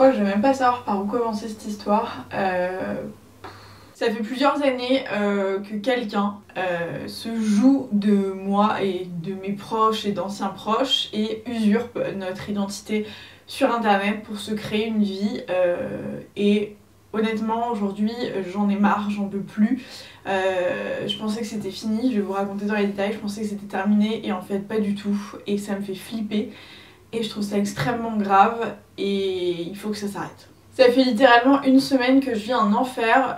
crois que je vais même pas savoir par où commencer cette histoire. Ça fait plusieurs années que quelqu'un se joue de moi et de mes proches et d'anciens proches et usurpe notre identité sur internet pour se créer une vie et honnêtement aujourd'hui j'en ai marre, j'en peux plus. Je pensais que c'était fini, je vais vous raconter dans les détails, je pensais que c'était terminé et en fait pas du tout et ça me fait flipper et je trouve ça extrêmement grave et il faut que ça s'arrête. Ça fait littéralement une semaine que je vis un enfer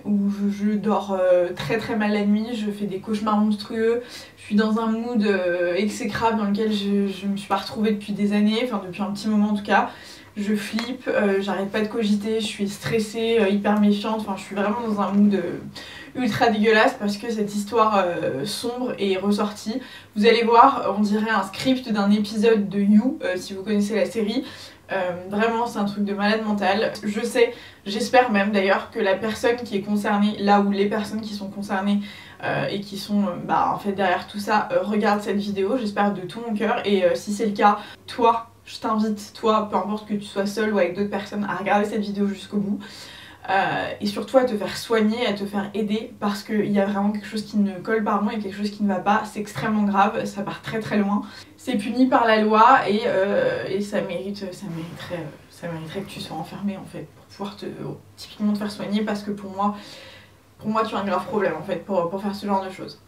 où je dors très très mal la nuit, je fais des cauchemars monstrueux, je suis dans un mood exécrable dans lequel je me suis pas retrouvée depuis des années, enfin depuis un petit moment en tout cas. Je flippe, j'arrête pas de cogiter, je suis stressée, hyper méfiante, enfin je suis vraiment dans un mood ultra dégueulasse parce que cette histoire sombre est ressortie. Vous allez voir, on dirait un script d'un épisode de You, si vous connaissez la série. Vraiment c'est un truc de malade mental. Je sais, j'espère même d'ailleurs que la personne qui est concernée, là où les personnes qui sont concernées et qui sont en fait derrière tout ça regardent cette vidéo, j'espère de tout mon cœur et si c'est le cas, toi je t'invite, toi, peu importe que tu sois seule ou avec d'autres personnes, à regarder cette vidéo jusqu'au bout. Et surtout à te faire soigner, à te faire aider parce qu'il y a vraiment quelque chose qui ne colle pas rond et quelque chose qui ne va pas, c'est extrêmement grave, ça part très très loin. C'est puni par la loi et ça mériterait que tu sois enfermé en fait pour pouvoir typiquement te faire soigner parce que pour moi tu as un grave problème en fait pour faire ce genre de choses.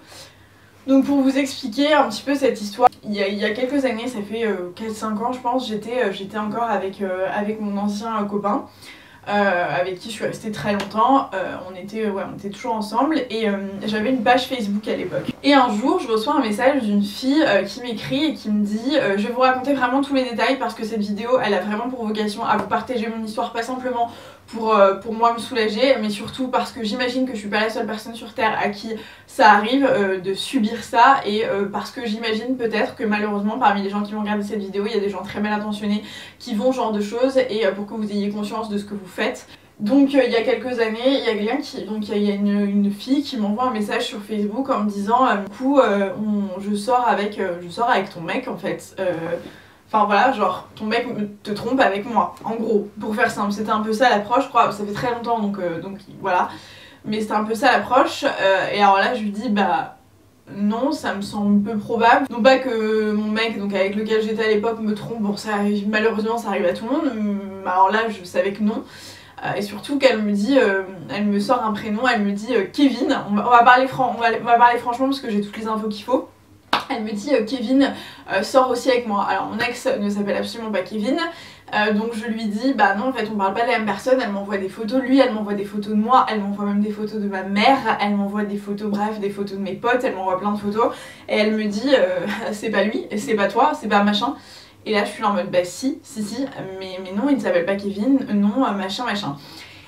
Donc pour vous expliquer un petit peu cette histoire, il y a quelques années, ça fait 4-5 ans je pense, j'étais encore avec mon ancien copain. Avec qui je suis restée très longtemps, on était toujours ensemble et j'avais une page Facebook à l'époque. Et un jour je reçois un message d'une fille qui m'écrit et qui me dit je vais vous raconter vraiment tous les détails parce que cette vidéo elle a vraiment pour vocation à vous partager mon histoire, pas simplement pour moi me soulager, mais surtout parce que j'imagine que je suis pas la seule personne sur terre à qui ça arrive de subir ça et parce que j'imagine peut-être que malheureusement parmi les gens qui vont regarder cette vidéo il y a des gens très mal intentionnés qui vont ce genre de choses et pour que vous ayez conscience de ce que vous faites. Donc il y a quelques années, il y a quelqu'un il y a une fille qui m'envoie un message sur Facebook en me disant du coup je sors avec ton mec en fait. Enfin voilà, genre ton mec te trompe avec moi, en gros, pour faire simple. C'était un peu ça l'approche, je crois, ça fait très longtemps donc voilà. Mais c'était un peu ça l'approche, et alors là je lui dis bah non, ça me semble peu probable. Non pas que mon mec donc avec lequel j'étais à l'époque me trompe, bon ça malheureusement ça arrive à tout le monde, mais alors là je savais que non. Et surtout qu'elle me dit, elle me sort un prénom, elle me dit Kevin, on va parler franchement parce que j'ai toutes les infos qu'il faut. Elle me dit Kevin sort aussi avec moi. Alors mon ex ne s'appelle absolument pas Kevin, donc je lui dis bah non en fait on parle pas de la même personne, elle m'envoie des photos de lui, elle m'envoie des photos de moi, elle m'envoie même des photos de ma mère, elle m'envoie des photos, bref des photos de mes potes, elle m'envoie plein de photos et elle me dit c'est pas lui, c'est pas toi, c'est pas machin. Et là je suis là en mode bah si, mais non il ne s'appelle pas Kevin, non machin.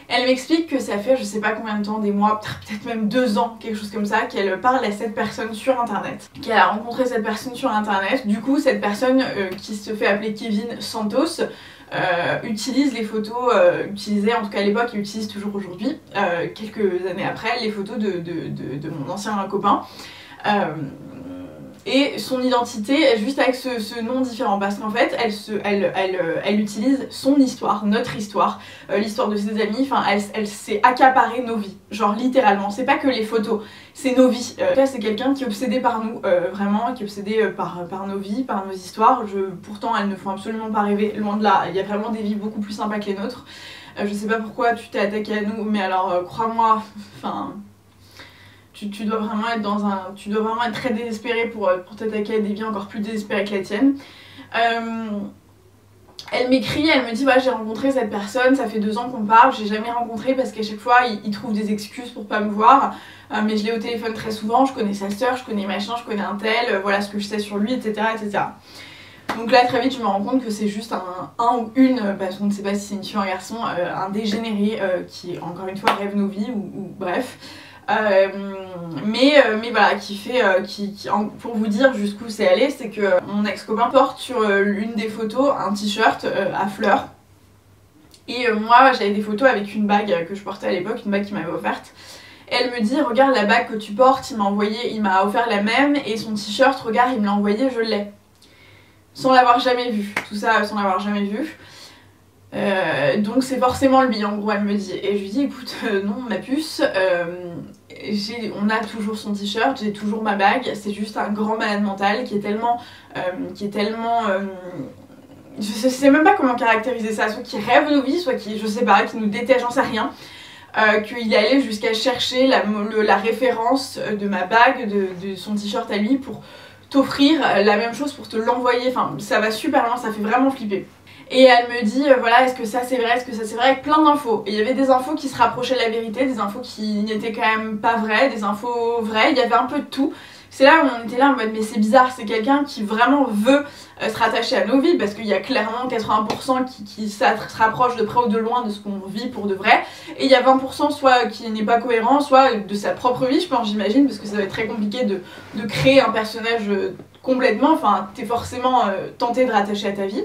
Elle m'explique que ça fait je sais pas combien de temps, des mois, peut-être même 2 ans, quelque chose comme ça, qu'elle parle à cette personne sur internet. Qu'elle a rencontré cette personne sur internet. Du coup, cette personne qui se fait appeler Kevin Santos utilise les photos, utilisait en tout cas à l'époque et utilise toujours aujourd'hui, quelques années après, les photos de mon ancien copain. Et son identité est juste avec ce nom différent parce qu'en fait elle utilise son histoire, notre histoire, l'histoire de ses amis, enfin elle s'est accaparée nos vies, genre littéralement, c'est pas que les photos, c'est nos vies. Là c'est quelqu'un qui est obsédé par nous, vraiment, qui est obsédé par nos vies, par nos histoires. Pourtant elles ne font absolument pas rêver, loin de là, il y a vraiment des vies beaucoup plus sympas que les nôtres. Je sais pas pourquoi tu t'es attaqué à nous, mais alors crois-moi, enfin... Tu dois vraiment être tu dois vraiment être très désespéré pour t'attaquer à des vies encore plus désespérées que la tienne. Elle m'écrit, elle me dit ouais j'ai rencontré cette personne, ça fait 2 ans qu'on parle, j'ai jamais rencontré parce qu'à chaque fois il trouve des excuses pour pas me voir, mais je l'ai au téléphone très souvent, je connais sa soeur, je connais machin, je connais un tel, voilà ce que je sais sur lui, etc. Donc là très vite je me rends compte que c'est juste un ou une, parce qu'on ne sait pas si c'est une fille ou un garçon, un dégénéré qui encore une fois rêve nos vies ou bref. Mais voilà, pour vous dire jusqu'où c'est allé, c'est que mon ex-copain porte sur l'une des photos un t-shirt à fleurs. Et moi j'avais des photos avec une bague que je portais à l'époque, une bague qu'il m'avait offerte. Et elle me dit regarde la bague que tu portes, il m'a offert la même, et son t-shirt, regarde il me l'a envoyé, je l'ai. Sans l'avoir jamais vu, tout ça sans l'avoir jamais vu. Donc c'est forcément lui, en gros, elle me dit. Et je lui dis écoute, non ma puce, on a toujours son t-shirt, j'ai toujours ma bague, c'est juste un grand malade mental qui est tellement... je sais même pas comment caractériser ça, soit qui rêve nos vies, soit qui, je sais pas, qui nous déteste, j'en sais rien. Qu'il est allé jusqu'à chercher la référence de ma bague, de son t-shirt à lui pour t'offrir la même chose, pour te l'envoyer. Enfin, ça va super loin, ça fait vraiment flipper. Et elle me dit, voilà, est-ce que ça c'est vrai, est-ce que ça c'est vrai, avec plein d'infos. Et il y avait des infos qui se rapprochaient de la vérité, des infos qui n'étaient quand même pas vraies, des infos vraies, il y avait un peu de tout. C'est là où on était là en mode mais c'est bizarre, c'est quelqu'un qui vraiment veut se rattacher à nos vies parce qu'il y a clairement 80% qui se rapproche de près ou de loin de ce qu'on vit pour de vrai, et il y a 20% soit qui n'est pas cohérent, soit de sa propre vie, je pense, j'imagine, parce que ça va être très compliqué de créer un personnage complètement, enfin t'es forcément tenté de rattacher à ta vie.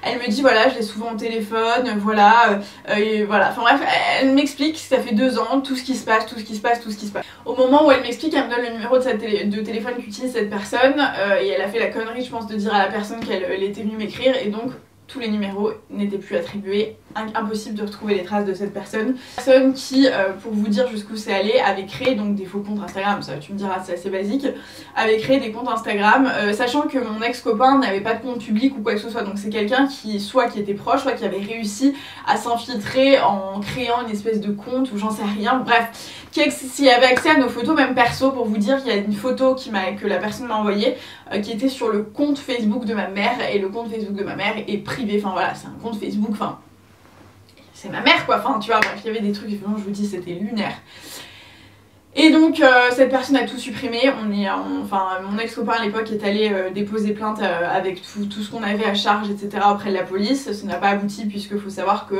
Elle me dit voilà, je l'ai souvent au téléphone, voilà, et voilà. Enfin bref, elle m'explique, ça fait 2 ans, tout ce qui se passe. Au moment où elle m'explique, elle me donne le numéro de téléphone qu'utilise cette personne, et elle a fait la connerie, je pense, de dire à la personne qu'elle était venue m'écrire, et donc tous les numéros n'étaient plus attribués, impossible de retrouver les traces de cette personne. Personne qui, pour vous dire jusqu'où c'est allé, avait créé donc des faux comptes Instagram, ça tu me diras c'est assez basique, avait créé des comptes Instagram, sachant que mon ex-copain n'avait pas de compte public ou quoi que ce soit, donc c'est quelqu'un qui, soit qui était proche, soit qui avait réussi à s'infiltrer en créant une espèce de compte ou j'en sais rien, bref, qui avait accès à nos photos, même perso, pour vous dire, il y a une photo que la personne m'a envoyée, qui était sur le compte Facebook de ma mère, et le compte Facebook de ma mère est privé, enfin voilà, c'est un compte Facebook, enfin c'est ma mère quoi, enfin tu vois, bref, il y avait des trucs, vraiment je vous dis c'était lunaire. Et donc cette personne a tout supprimé, mon ex-copain à l'époque est allé déposer plainte avec tout ce qu'on avait à charge, etc. auprès de la police. Ça n'a pas abouti puisque faut savoir que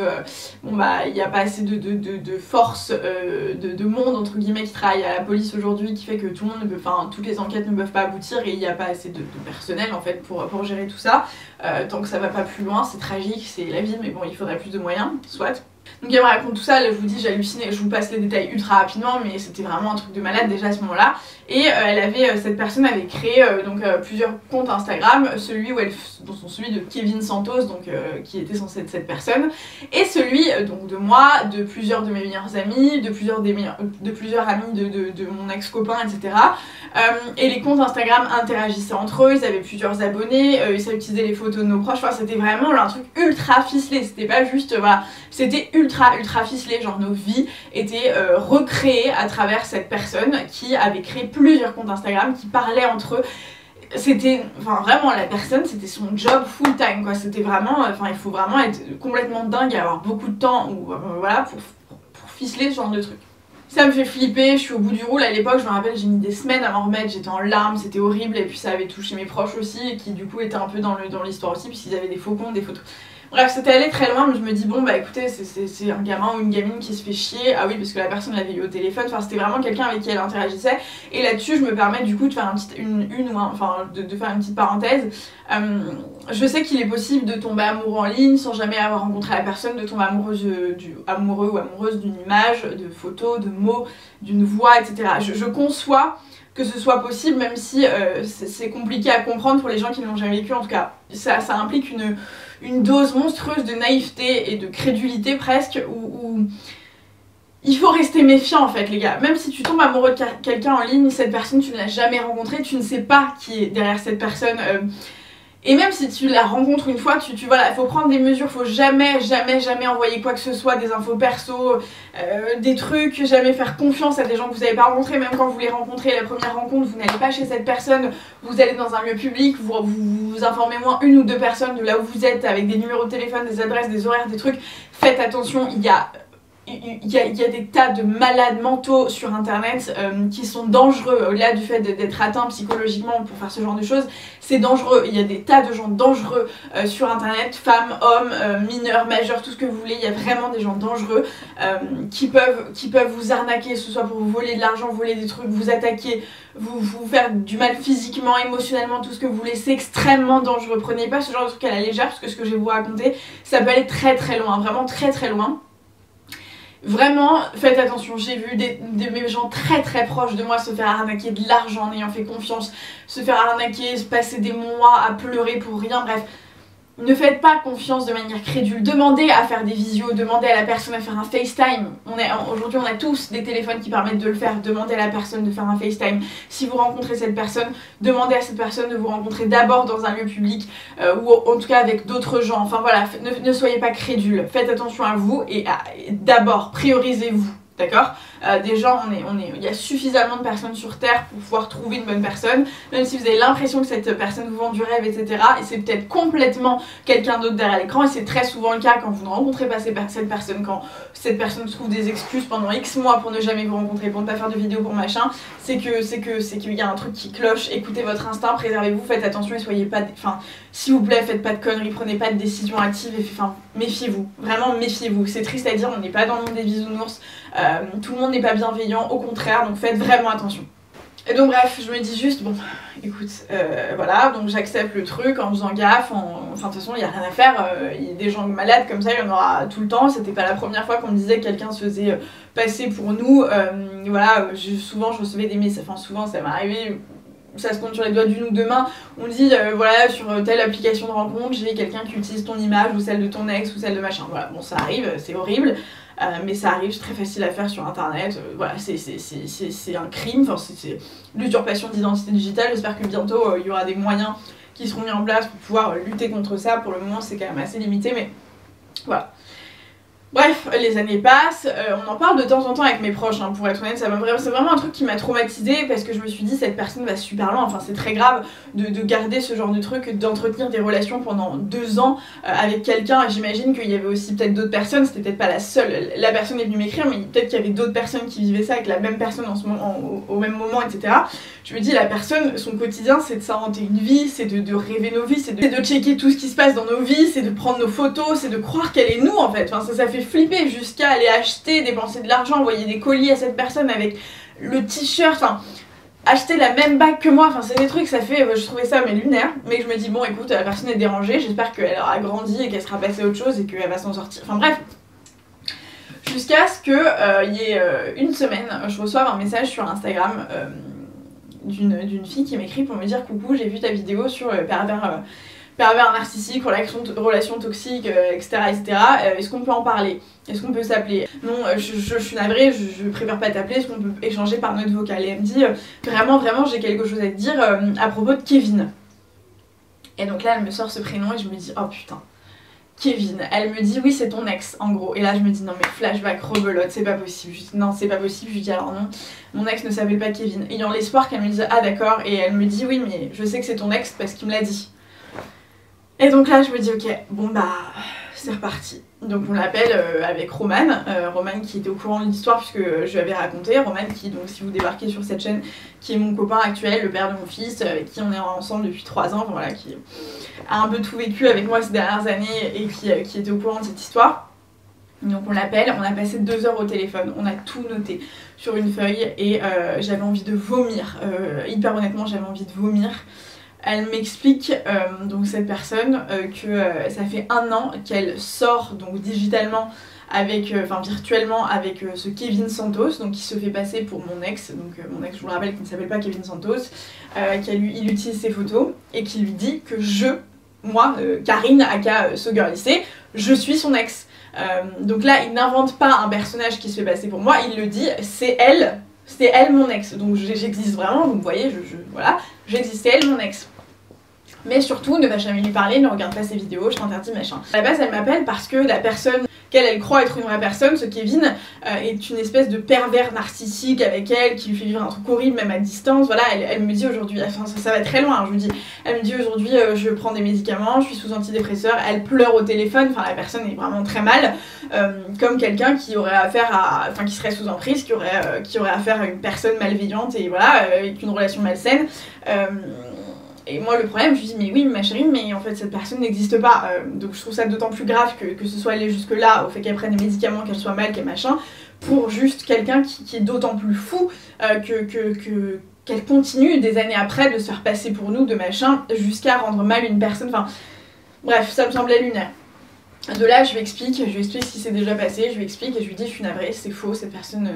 bon bah il n'y a pas assez de force, de monde entre guillemets qui travaille à la police aujourd'hui, qui fait que tout le monde ne peut, enfin toutes les enquêtes ne peuvent pas aboutir et il n'y a pas assez de personnel en fait pour gérer tout ça. Tant que ça va pas plus loin, c'est tragique, c'est la vie, mais bon il faudrait plus de moyens, soit. Donc elle me raconte tout ça, là je vous dis j'hallucinais, je vous passe les détails ultra rapidement mais c'était vraiment un truc de malade déjà à ce moment là. Et cette personne avait créé plusieurs comptes Instagram, celui de Kevin Santos, qui était censé être cette personne, et celui donc de moi, de plusieurs de mes meilleurs amis, de plusieurs amis de mon ex-copain, etc. Et les comptes Instagram interagissaient entre eux, ils avaient plusieurs abonnés, ils savaient utiliser les photos de nos proches, enfin c'était vraiment un truc ultra ficelé, c'était pas juste, voilà, c'était ultra ficelé, genre nos vies étaient recréées à travers cette personne qui avait créé plusieurs comptes Instagram qui parlaient entre eux. C'était, enfin vraiment la personne, c'était son job full time quoi, c'était vraiment, il faut vraiment être complètement dingue et avoir beaucoup de temps ou voilà pour ficeler ce genre de truc. Ça me fait flipper, je suis au bout du roule à l'époque, je me rappelle j'ai mis des semaines à m'en remettre, j'étais en larmes, c'était horrible et puis ça avait touché mes proches aussi et qui du coup étaient un peu dans l'histoire aussi puisqu'ils avaient des faux comptes, des photos. Bref, c'était allé très loin, mais je me dis bon bah écoutez, c'est un gamin ou une gamine qui se fait chier, ah oui parce que la personne l'avait eu au téléphone, enfin c'était vraiment quelqu'un avec qui elle interagissait, et là-dessus je me permets du coup de faire de faire une petite parenthèse. Je sais qu'il est possible de tomber amoureux en ligne sans jamais avoir rencontré la personne, de tomber amoureux ou amoureuse d'une image, de photos, de mots, d'une voix, etc. Je conçois que ce soit possible, même si c'est compliqué à comprendre pour les gens qui ne l'ont jamais vécu. En tout cas, ça implique une dose monstrueuse de naïveté et de crédulité presque, où il faut rester méfiant en fait les gars. Même si tu tombes amoureux de quelqu'un en ligne, cette personne tu ne l'as jamais rencontrée, tu ne sais pas qui est derrière cette personne. Et même si tu la rencontres une fois, voilà, il faut prendre des mesures, faut jamais envoyer quoi que ce soit, des infos perso, des trucs, jamais faire confiance à des gens que vous n'avez pas rencontrés, même quand vous les rencontrez, la première rencontre, vous n'allez pas chez cette personne, vous allez dans un lieu public, vous informez moins 1 ou 2 personnes de là où vous êtes, avec des numéros de téléphone, des adresses, des horaires, des trucs. Faites attention, il y a des tas de malades mentaux sur internet qui sont dangereux, au-delà du fait d'être atteints psychologiquement pour faire ce genre de choses, c'est dangereux, il y a des tas de gens dangereux sur internet, femmes, hommes, mineurs, majeurs, tout ce que vous voulez, il y a vraiment des gens dangereux qui peuvent vous arnaquer, que ce soit pour vous voler de l'argent, voler des trucs, vous attaquer, vous faire du mal physiquement, émotionnellement, tout ce que vous voulez, c'est extrêmement dangereux. Prenez pas ce genre de truc à la légère parce que ce que je vais vous raconter, ça peut aller très loin, vraiment très loin. Vraiment, faites attention, j'ai vu des gens très proches de moi se faire arnaquer de l'argent en ayant fait confiance, se faire arnaquer, se passer des mois à pleurer pour rien, bref. Ne faites pas confiance de manière crédule, demandez à faire des visios, demandez à la personne à faire un FaceTime. Aujourd'hui on a tous des téléphones qui permettent de le faire, demandez à la personne de faire un FaceTime. Si vous rencontrez cette personne, demandez à cette personne de vous rencontrer d'abord dans un lieu public ou en tout cas avec d'autres gens. Enfin voilà, ne soyez pas crédule, faites attention à vous et d'abord priorisez-vous. D'accord, des gens, il y a suffisamment de personnes sur Terre pour pouvoir trouver une bonne personne, même si vous avez l'impression que cette personne vous vend du rêve, etc. Et c'est peut-être complètement quelqu'un d'autre derrière l'écran, et c'est très souvent le cas quand vous ne rencontrez pas cette personne, quand cette personne trouve des excuses pendant X mois pour ne jamais vous rencontrer, pour ne pas faire de vidéo, pour machin, c'est qu'il y a un truc qui cloche. Écoutez votre instinct, préservez-vous, faites attention et soyez pas... Enfin, s'il vous plaît, faites pas de conneries, prenez pas de décisions actives, et enfin, méfiez-vous, vraiment méfiez-vous. C'est triste à dire, on n'est pas dans le monde des bisounours, tout le monde n'est pas bienveillant, au contraire, donc faites vraiment attention. Et donc bref, je me dis juste, bon, écoute, voilà, donc j'accepte le truc en faisant gaffe, enfin de toute façon il n'y a rien à faire, il y a des gens malades comme ça, il y en aura tout le temps, c'était pas la première fois qu'on me disait que quelqu'un se faisait passer pour nous, voilà, souvent je recevais des messages, enfin souvent ça m'est arrivé, ça se compte sur les doigts d'une ou deux mains, on dit voilà sur telle application de rencontre j'ai quelqu'un qui utilise ton image ou celle de ton ex ou celle de machin, voilà, bon ça arrive, c'est horrible. Mais ça arrive, c'est très facile à faire sur internet, voilà, c'est un crime, enfin, c'est l'usurpation d'identité digitale. J'espère que bientôt il y aura des moyens qui seront mis en place pour pouvoir lutter contre ça. Pour le moment c'est quand même assez limité, mais voilà. Bref, les années passent, on en parle de temps en temps avec mes proches, hein, pour être honnête, c'est vraiment un truc qui m'a traumatisée parce que je me suis dit cette personne va super loin, enfin c'est très grave de garder ce genre de truc, d'entretenir des relations pendant 2 ans avec quelqu'un. J'imagine qu'il y avait aussi peut-être d'autres personnes, c'était peut-être pas la seule, la personne est venue m'écrire, mais peut-être qu'il y avait d'autres personnes qui vivaient ça avec la même personne en ce moment, au même moment, etc. Je me dis la personne, son quotidien c'est de s'inventer une vie, c'est de rêver nos vies, c'est de checker tout ce qui se passe dans nos vies, c'est de prendre nos photos, c'est de croire qu'elle est nous en fait, enfin ça fait flipper jusqu'à aller acheter, dépenser de l'argent, envoyer des colis à cette personne avec le t-shirt, enfin acheter la même bague que moi, enfin c'est des trucs, ça fait, je trouvais ça mais lunaire, mais je me dis bon écoute la personne est dérangée, j'espère qu'elle aura grandi et qu'elle sera passée à autre chose et qu'elle va s'en sortir, enfin bref. Jusqu'à ce que il y ait une semaine, je reçois un message sur Instagram d'une fille qui m'écrit pour me dire coucou j'ai vu ta vidéo sur pervers narcissique, relation toxique, etc. Est-ce qu'on peut en parler? Est-ce qu'on peut s'appeler? Non, je suis navrée, je préfère pas t'appeler, est-ce qu'on peut échanger par note vocale? Et elle me dit vraiment j'ai quelque chose à te dire à propos de Kevin. Et donc là elle me sort ce prénom et je me dis oh putain, Kevin. Elle me dit oui c'est ton ex en gros. Et là je me dis non mais flashback rebelote, c'est pas possible. Je dis non c'est pas possible, je lui dis alors non, mon ex ne s'appelle pas Kevin. Ayant l'espoir qu'elle me dise ah d'accord, et elle me dit oui mais je sais que c'est ton ex parce qu'il me l'a dit. Et donc là je me dis ok, bon bah c'est reparti. Donc on l'appelle avec Roman, Roman qui était au courant de l'histoire puisque je lui avais raconté, Roman qui, donc si vous débarquez sur cette chaîne, qui est mon copain actuel, le père de mon fils, avec qui on est ensemble depuis 3 ans, enfin, voilà, qui a un peu tout vécu avec moi ces dernières années et qui était au courant de cette histoire. Donc on l'appelle, on a passé 2 heures au téléphone, on a tout noté sur une feuille et j'avais envie de vomir, hyper honnêtement j'avais envie de vomir. Elle m'explique, donc cette personne, que ça fait 1 an qu'elle sort donc digitalement avec, enfin virtuellement avec ce Kevin Santos, donc qui se fait passer pour mon ex, donc mon ex je vous le rappelle qui ne s'appelle pas Kevin Santos, il utilise ses photos et qui lui dit que moi, Karine aka So Girl Lycée, je suis son ex. Donc là il n'invente pas un personnage qui se fait passer pour moi, il le dit, c'est elle mon ex, donc j'existe vraiment, vous voyez, voilà, j'existe, c'est elle mon ex. Mais surtout, ne va jamais lui parler, ne regarde pas ses vidéos, je t'interdis machin. À la base, elle m'appelle parce que la personne qu'elle croit être une vraie personne, ce Kevin, est une espèce de pervers narcissique avec elle, qui lui fait vivre un truc horrible même à distance. Voilà, elle me dit aujourd'hui, enfin ça va très loin, je vous dis, elle me dit aujourd'hui je prends des médicaments, je suis sous antidépresseur, elle pleure au téléphone, enfin la personne est vraiment très mal, comme quelqu'un qui aurait affaire à, enfin qui serait sous emprise, qui aurait affaire à une personne malveillante et voilà, avec une relation malsaine. Et moi le problème, je lui dis mais oui ma chérie, mais en fait cette personne n'existe pas, donc je trouve ça d'autant plus grave que ce soit allé jusque là, au fait qu'elle prenne des médicaments, qu'elle soit mal, qu'elle machin, pour juste quelqu'un qui est d'autant plus fou qu'elle continue des années après de se faire passer pour nous, de machin, jusqu'à rendre mal une personne, enfin bref ça me semblait lunaire. De là, je lui explique ce qui s'est déjà passé, je lui explique et je lui dis je suis navrée, c'est faux, cette personne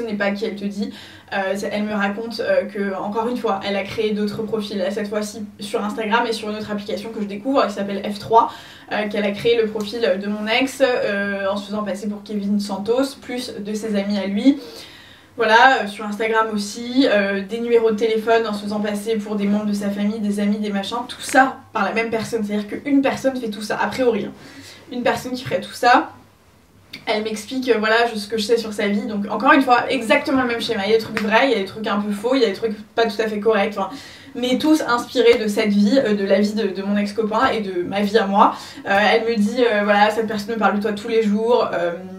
n'est pas qui elle te dit. Elle me raconte que, encore une fois, elle a créé d'autres profils, cette fois-ci sur Instagram et sur une autre application que je découvre qui s'appelle F3, qu'elle a créé le profil de mon ex en se faisant passer pour Kevin Santos, plus de ses amis à lui. Voilà, sur Instagram aussi, des numéros de téléphone en se faisant passer pour des membres de sa famille, des amis, des machins, tout ça par la même personne. C'est-à-dire qu'une personne fait tout ça, a priori. Hein. Une personne qui ferait tout ça, elle m'explique voilà ce que je sais sur sa vie. Donc encore une fois, exactement le même schéma. Il y a des trucs vrais, il y a des trucs un peu faux, il y a des trucs pas tout à fait corrects. Enfin, mais tous inspirés de cette vie, de la vie de mon ex-copain et de ma vie à moi. Elle me dit, voilà, cette personne me parle de toi tous les jours,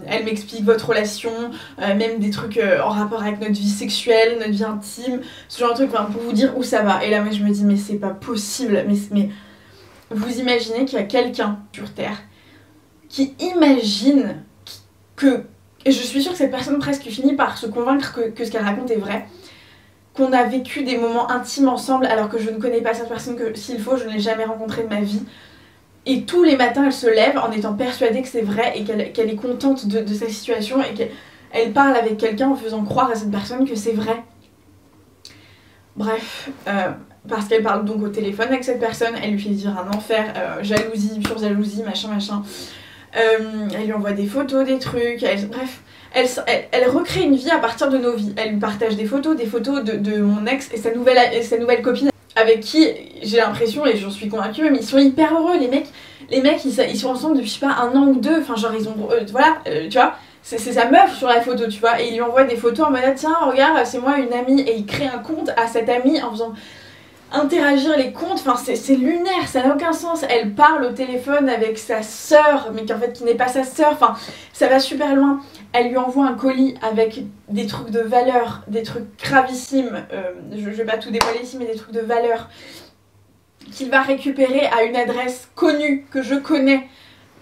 elle m'explique votre relation, même des trucs en rapport avec notre vie sexuelle, notre vie intime, ce genre de trucs, enfin, pour vous dire où ça va. Et là, moi, je me dis, mais c'est pas possible, mais vous imaginez qu'il y a quelqu'un sur Terre qui imagine que, et je suis sûre que cette personne presque finit par se convaincre que ce qu'elle raconte est vrai, qu'on a vécu des moments intimes ensemble alors que je ne connais pas cette personne, que s'il faut je ne l'ai jamais rencontrée de ma vie, et tous les matins elle se lève en étant persuadée que c'est vrai et qu'elle est contente de sa situation et qu'elle parle avec quelqu'un en faisant croire à cette personne que c'est vrai. Bref, parce qu'elle parle donc au téléphone avec cette personne, elle lui fait vivre un enfer, jalousie sur jalousie, machin. Elle lui envoie des photos, des trucs, bref. Elle recrée une vie à partir de nos vies. Elle lui partage des photos de mon ex et sa nouvelle copine avec qui j'ai l'impression, et j'en suis convaincue, mais ils sont hyper heureux. Les mecs ils sont ensemble depuis je sais pas un an ou deux, enfin genre ils ont, tu vois, c'est sa meuf sur la photo, tu vois, et il lui envoie des photos en mode tiens regarde c'est moi une amie, et il crée un compte à cette amie en faisant interagir les comptes, enfin c'est lunaire, ça n'a aucun sens. Elle parle au téléphone avec sa sœur, mais qui n'est pas sa sœur, enfin ça va super loin. Elle lui envoie un colis avec des trucs de valeur, des trucs gravissimes, je vais pas tout dévoiler ici, mais des trucs de valeur, qu'il va récupérer à une adresse connue, que je connais.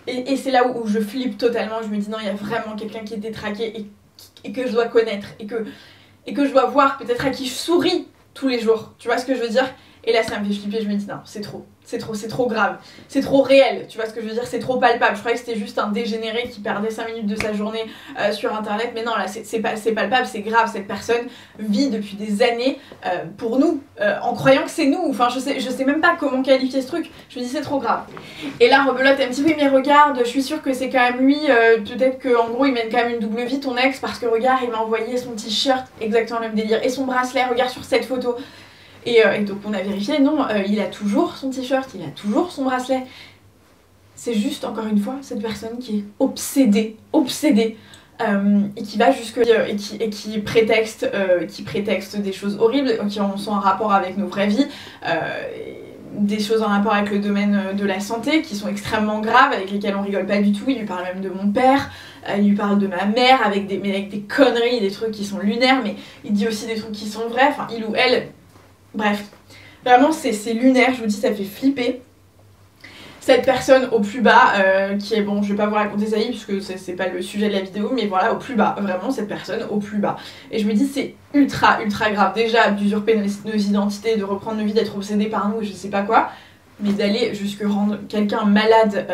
Et c'est là où je flippe totalement, je me dis non, il y a vraiment quelqu'un qui est détraqué et que je dois connaître, et que je dois voir, peut-être à qui je souris tous les jours, tu vois ce que je veux dire? Et là ça me fait flipper, je me dis non, c'est trop grave, c'est trop réel, tu vois ce que je veux dire, c'est trop palpable. Je croyais que c'était juste un dégénéré qui perdait 5 minutes de sa journée sur internet, mais non, là c'est palpable, c'est grave. Cette personne vit depuis des années pour nous, en croyant que c'est nous, enfin je sais même pas comment qualifier ce truc, je me dis c'est trop grave. Et là rebelote, elle me dit oui mais regarde, je suis sûre que c'est quand même lui, peut-être qu'en gros il mène quand même une double vie ton ex, parce que regarde il m'a envoyé son t-shirt, exactement le même délire, et son bracelet, regarde sur cette photo. Et donc on a vérifié, non, il a toujours son t-shirt, il a toujours son bracelet. C'est juste, encore une fois, cette personne qui est obsédée, et qui va jusque et qui prétexte des choses horribles qui sont en rapport avec nos vraies vies, des choses en rapport avec le domaine de la santé qui sont extrêmement graves, avec lesquelles on rigole pas du tout. Il lui parle même de mon père, il lui parle de ma mère avec des conneries, des trucs qui sont lunaires, mais il dit aussi des trucs qui sont vrais, enfin il ou elle. Bref, vraiment c'est lunaire, je vous dis, ça fait flipper. Cette personne au plus bas, qui est, bon je vais pas vous raconter sa vie puisque c'est pas le sujet de la vidéo, mais voilà, au plus bas, vraiment cette personne au plus bas. Et je me dis c'est ultra grave, déjà d'usurper nos identités, de reprendre nos vies, d'être obsédé par nous, je sais pas quoi, mais d'aller jusque rendre quelqu'un malade,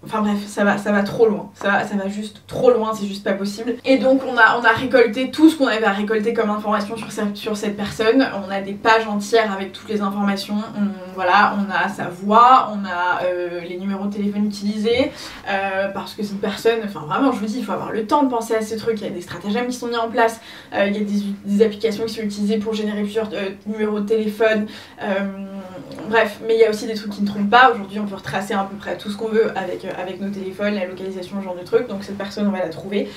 enfin bref, ça va trop loin, ça va juste trop loin, c'est juste pas possible. Et donc on a récolté tout ce qu'on avait à récolter comme information sur cette personne. On a des pages entières avec toutes les informations, voilà, on a sa voix, on a les numéros de téléphone utilisés, parce que cette personne, enfin vraiment je vous dis, il faut avoir le temps de penser à ces trucs, il y a des stratagèmes qui sont mis en place, il y a des applications qui sont utilisées pour générer plusieurs numéros de téléphone, bref, mais il y a aussi des trucs qui ne trompent pas. Aujourd'hui on peut retracer à peu près tout ce qu'on veut avec nos téléphones, la localisation, ce genre de truc, donc cette personne on va la trouver.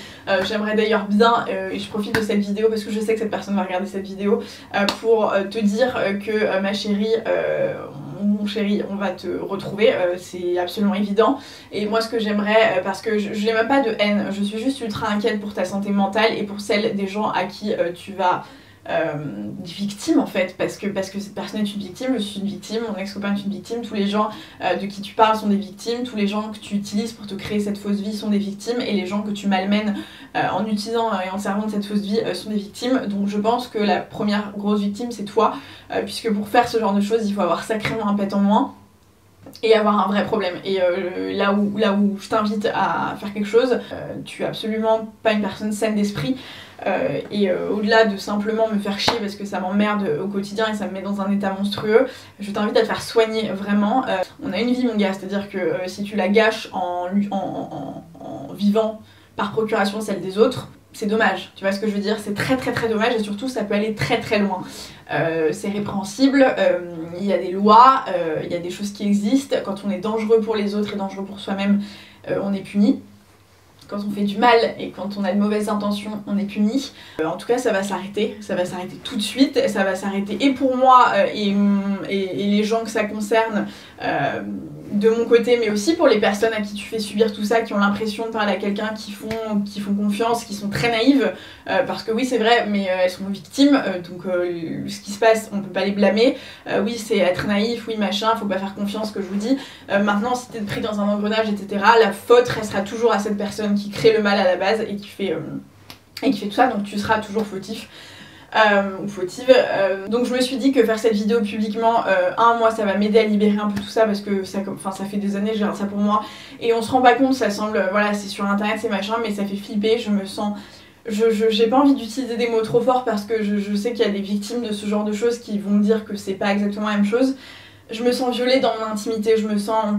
J'aimerais d'ailleurs bien, et je profite de cette vidéo parce que je sais que cette personne va regarder cette vidéo, pour te dire que ma chérie, mon chéri, on va te retrouver, c'est absolument évident. Et moi ce que j'aimerais, parce que je n'ai même pas de haine, je suis juste ultra inquiète pour ta santé mentale et pour celle des gens à qui tu vas victime en fait, parce que cette personne est une victime, je suis une victime, mon ex-copain est une victime, tous les gens de qui tu parles sont des victimes, tous les gens que tu utilises pour te créer cette fausse vie sont des victimes, et les gens que tu malmènes en utilisant et en servant de cette fausse vie sont des victimes. Donc je pense que la première grosse victime c'est toi, puisque pour faire ce genre de choses il faut avoir sacrément un pet en moins. et avoir un vrai problème. Et là où je t'invite à faire quelque chose, tu es absolument pas une personne saine d'esprit. Au-delà de simplement me faire chier parce que ça m'emmerde au quotidien et ça me met dans un état monstrueux, je t'invite à te faire soigner vraiment. On a une vie mon gars, c'est-à-dire que si tu la gâches en vivant par procuration celle des autres, c'est dommage, tu vois ce que je veux dire, c'est très très très dommage et surtout ça peut aller très très loin. C'est répréhensible, il y a des lois, il y a des choses qui existent, quand on est dangereux pour les autres et dangereux pour soi-même, on est puni. Quand on fait du mal et quand on a de mauvaises intentions, on est puni. En tout cas, ça va s'arrêter tout de suite, ça va s'arrêter et pour moi et les gens que ça concerne de mon côté, mais aussi pour les personnes à qui tu fais subir tout ça, qui ont l'impression de parler à quelqu'un, qui font confiance, qui sont très naïves, parce que oui c'est vrai, mais elles sont victimes, donc ce qui se passe, on peut pas les blâmer. Oui c'est être naïf, oui machin, faut pas faire confiance, que je vous dis. Maintenant si t'es pris dans un engrenage, etc., la faute restera toujours à cette personne qui crée le mal à la base et qui fait tout ça, donc tu seras toujours fautif. Ou fautive. Donc je me suis dit que faire cette vidéo publiquement, moi ça va m'aider à libérer un peu tout ça parce que ça fait des années que je regarde ça pour moi et on se rend pas compte, ça semble, voilà c'est sur internet c'est machin, mais ça fait flipper, je me sens... j'ai pas envie d'utiliser des mots trop forts parce que je sais qu'il y a des victimes de ce genre de choses qui vont me dire que c'est pas exactement la même chose. Je me sens violée dans mon intimité, je me sens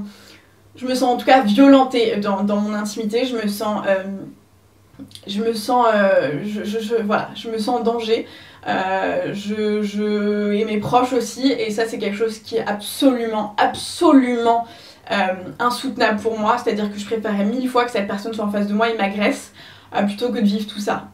en tout cas violentée dans mon intimité, je me sens en danger, et mes proches aussi, et ça c'est quelque chose qui est absolument insoutenable pour moi, c'est-à-dire que je préférerais 1000 fois que cette personne soit en face de moi et m'agresse plutôt que de vivre tout ça.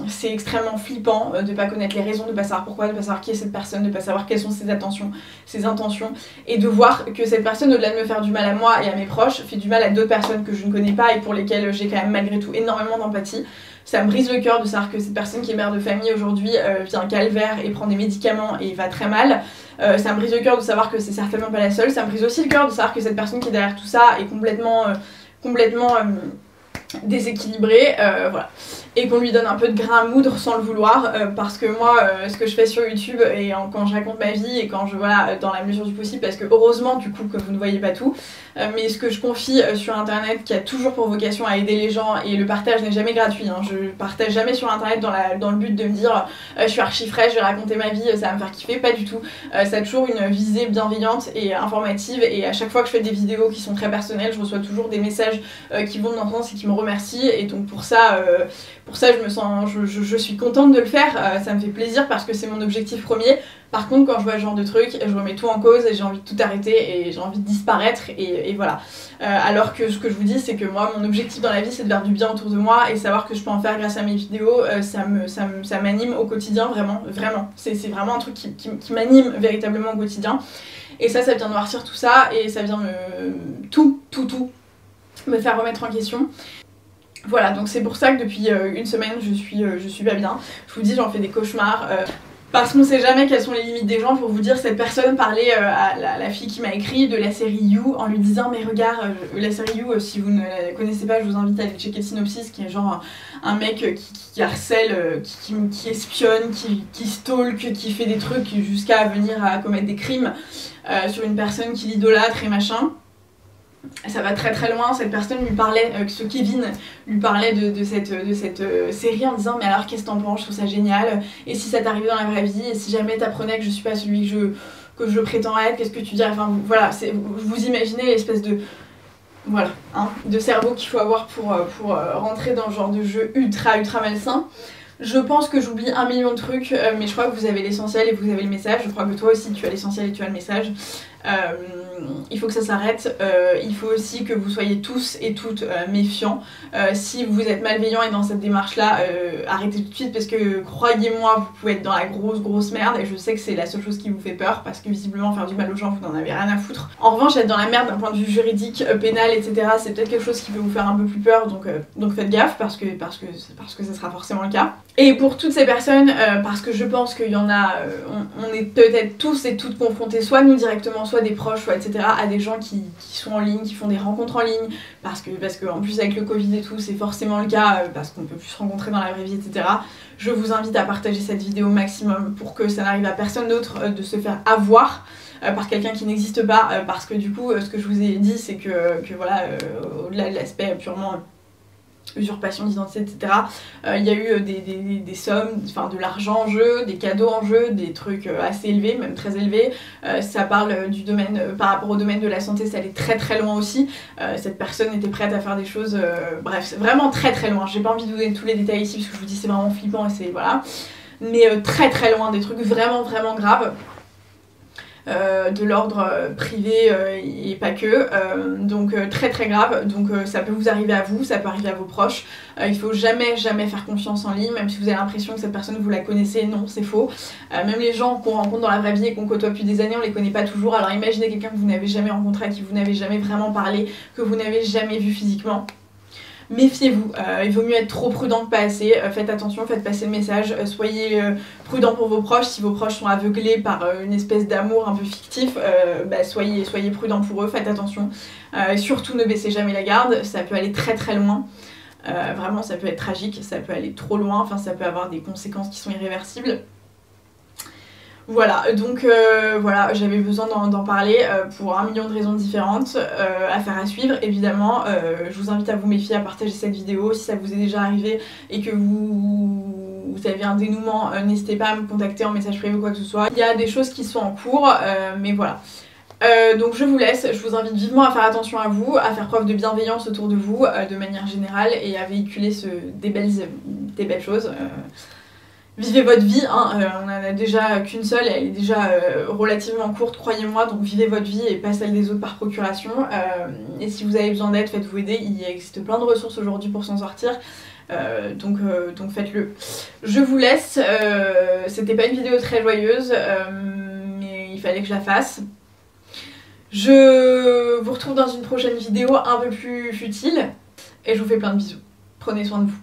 C'est extrêmement flippant de pas connaître les raisons, de pas savoir pourquoi, de pas savoir qui est cette personne, de pas savoir quelles sont ses intentions, et de voir que cette personne, au-delà de me faire du mal à moi et à mes proches, fait du mal à d'autres personnes que je ne connais pas et pour lesquelles j'ai quand même malgré tout énormément d'empathie. Ça me brise le cœur de savoir que cette personne qui est mère de famille aujourd'hui vit un calvaire et prend des médicaments et va très mal. Ça me brise le cœur de savoir que c'est certainement pas la seule. Ça me brise aussi le cœur de savoir que cette personne qui est derrière tout ça est complètement déséquilibrée, voilà. Et qu'on lui donne un peu de grain à moudre sans le vouloir, parce que moi ce que je fais sur YouTube et quand je raconte ma vie et quand je, voilà, dans la mesure du possible, parce que heureusement du coup que vous ne voyez pas tout, mais ce que je confie sur internet qui a toujours pour vocation à aider les gens, et le partage n'est jamais gratuit, hein. Je partage jamais sur internet dans le but de me dire je suis archi fraîche, je vais raconter ma vie, ça va me faire kiffer, pas du tout. Ça a toujours une visée bienveillante et informative, et à chaque fois que je fais des vidéos qui sont très personnelles, je reçois toujours des messages qui vont dans le sens et qui me remercient, et donc pour ça je suis contente de le faire, ça me fait plaisir parce que c'est mon objectif premier. Par contre quand je vois ce genre de truc, je remets tout en cause et j'ai envie de tout arrêter et j'ai envie de disparaître et voilà. Alors que ce que je vous dis c'est que moi mon objectif dans la vie c'est de faire du bien autour de moi et savoir que je peux en faire grâce à mes vidéos, ça m'anime au quotidien, vraiment. C'est vraiment un truc qui m'anime véritablement au quotidien. Et ça vient noircir tout ça et ça vient me faire remettre en question. Voilà, donc c'est pour ça que depuis une semaine je suis pas bien. Je vous dis, j'en fais des cauchemars. Parce qu'on sait jamais quelles sont les limites des gens. Pour vous dire, cette personne parlait à la fille qui m'a écrit de la série You en lui disant mais regarde, la série You, si vous ne la connaissez pas, je vous invite à aller checker le synopsis, qui est genre un mec qui harcèle, qui espionne, qui stalk, qui fait des trucs jusqu'à venir à commettre des crimes sur une personne qui l'idolâtre et machin. Ça va très très loin. Cette personne lui parlait, ce Kevin lui parlait de cette série en disant mais alors qu'est-ce que t'en penses, je trouve ça génial, et si ça t'arrivait dans la vraie vie, et si jamais t'apprenais que je suis pas celui que je prétends être, qu'est-ce que tu dirais, enfin voilà, vous imaginez l'espèce de... Voilà, hein, de cerveau qu'il faut avoir pour rentrer dans ce genre de jeu ultra malsain. Je pense que j'oublie 1 million de trucs, mais je crois que vous avez l'essentiel et vous avez le message. Je crois que toi aussi tu as l'essentiel et tu as le message. Il faut que ça s'arrête. Il faut aussi que vous soyez tous et toutes méfiants. Si vous êtes malveillants et dans cette démarche là, arrêtez tout de suite, parce que croyez-moi, vous pouvez être dans la grosse merde, et je sais que c'est la seule chose qui vous fait peur parce que visiblement faire du mal aux gens vous n'en avez rien à foutre. En revanche, être dans la merde d'un point de vue juridique, pénal, etc., c'est peut-être quelque chose qui peut vous faire un peu plus peur, donc faites gaffe parce que ça sera forcément le cas. Et pour toutes ces personnes, parce que je pense qu'il y en a, on est peut-être tous et toutes confrontés, soit nous directement, soit des proches, soit etc., à des gens qui sont en ligne, qui font des rencontres en ligne, parce que en plus avec le Covid et tout, c'est forcément le cas, parce qu'on peut plus se rencontrer dans la vraie vie, etc. Je vous invite à partager cette vidéo au maximum pour que ça n'arrive à personne d'autre de se faire avoir par quelqu'un qui n'existe pas, parce que du coup, ce que je vous ai dit, c'est que voilà, au-delà de l'aspect purement usurpation d'identité, etc. Il y a eu des sommes, enfin de l'argent en jeu, des cadeaux en jeu, des trucs assez élevés, même très élevés. Ça parle du domaine, par rapport au domaine de la santé, ça allait très très loin aussi. Cette personne était prête à faire des choses, bref, c'est vraiment très très loin. J'ai pas envie de vous donner tous les détails ici parce que je vous dis c'est vraiment flippant et c'est voilà. Mais très très loin, des trucs vraiment vraiment graves. De l'ordre privé et pas que, donc très très grave, donc ça peut vous arriver à vous, ça peut arriver à vos proches, il faut jamais faire confiance en ligne, même si vous avez l'impression que cette personne vous la connaissez, non c'est faux, même les gens qu'on rencontre dans la vraie vie et qu'on côtoie depuis des années on les connaît pas toujours, alors imaginez quelqu'un que vous n'avez jamais rencontré, à qui vous n'avez jamais vraiment parlé, que vous n'avez jamais vu physiquement. Méfiez-vous, il vaut mieux être trop prudent que pas assez, faites attention, faites passer le message, soyez prudent pour vos proches, si vos proches sont aveuglés par une espèce d'amour un peu fictif, soyez prudent pour eux, faites attention, surtout ne baissez jamais la garde, ça peut aller très très loin, vraiment ça peut être tragique, ça peut aller trop loin, enfin ça peut avoir des conséquences qui sont irréversibles. Voilà, donc voilà, j'avais besoin d'en parler pour 1 million de raisons différentes, affaire à suivre évidemment. Je vous invite à vous méfier, à partager cette vidéo si ça vous est déjà arrivé et que vous avez un dénouement, n'hésitez pas à me contacter en message privé ou quoi que ce soit. Il y a des choses qui sont en cours, mais voilà. Donc je vous laisse, je vous invite vivement à faire attention à vous, à faire preuve de bienveillance autour de vous de manière générale et à véhiculer des belles choses. Vivez votre vie, hein, on en a déjà qu'une seule, elle est déjà relativement courte, croyez-moi, donc vivez votre vie et pas celle des autres par procuration. Et si vous avez besoin d'aide, faites-vous aider, il existe plein de ressources aujourd'hui pour s'en sortir, donc faites-le. Je vous laisse, c'était pas une vidéo très joyeuse, mais il fallait que je la fasse. Je vous retrouve dans une prochaine vidéo un peu plus futile, et je vous fais plein de bisous. Prenez soin de vous.